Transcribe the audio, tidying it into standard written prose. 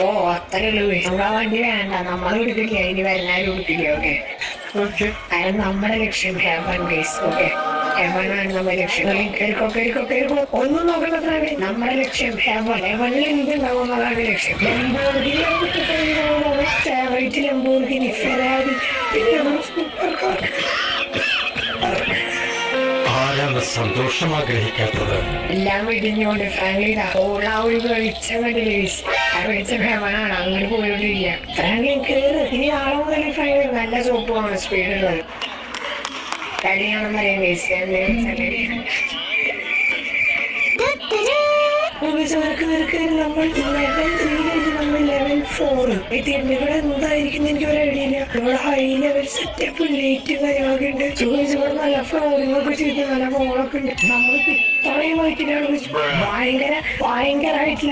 ഓ അത്രേ ഉള്ളൂ. നമ്മളെ വണ്ടി വേണ്ട, നമ്മൾ കൊടുക്കില്ല, ഇനി വരുന്നാലും കൊടുക്കില്ല. ഓക്കെ കാരണം നമ്മുടെ ലക്ഷ്യം ഹെവൻ ഗൈസ്. ഓക്കെ ഹെവനാണ് നമ്മുടെ ലക്ഷ്യം. കേൾക്കോ ഒന്നും നോക്കണ്ട, നമ്മുടെ ലക്ഷ്യം ഹെവൻ. ഹെവനിൽ എന്തുണ്ടാവുന്നതാണ് ലക്ഷ്യം. ഫേവറേറ്റ് ലംബോർഗിനി, ഫെറാരി, പിന്നെ സൂപ്പർ കാർ. ആരാണ് സന്തോഷം ആഗ്രഹിക്കാത്തത്? എല്ലാം ഇടിഞ്ഞോണ്ട് ഫ്രാങ്ക്ലിൻ ഓളാ ഒരു വെളിച്ചം കണ്ടില്ലേ? ആ വെളിച്ചം ഹെവനാണ്. അങ്ങോട്ട് പോയോണ്ടിരിക്കുക. ഫ്രാങ്ക്ലിൻ കേറ്. ഇനി ആളെ മുതൽ ഫ്രാങ്ക്ലിൻ നല്ല സോപ്പുമാണ്, സ്പീഡുള്ളത്. കല്യാണം പറയാൻ നമ്മൾ ലെവൽ 4 എത്തിയിട്ടുണ്ട്. ഇവിടെ എന്തായിരിക്കും എനിക്ക് ഒരു ഐഡിയ ഇല്ല. ഇവിടെ ഹൈ ലെവൽ സെറ്റപ്പ് ലൈറ്റും കാര്യങ്ങളൊക്കെ ഉണ്ട്. ഇവിടെ നല്ല ഫ്ലോറിംഗ് ഒക്കെ ചെയ്ത് നല്ല മോളൊക്കെ ഉണ്ട്. നമ്മൾക്ക് ഇത്രയും ആയിട്ടില്ല, ഭയങ്കരമായിട്ടില്ല.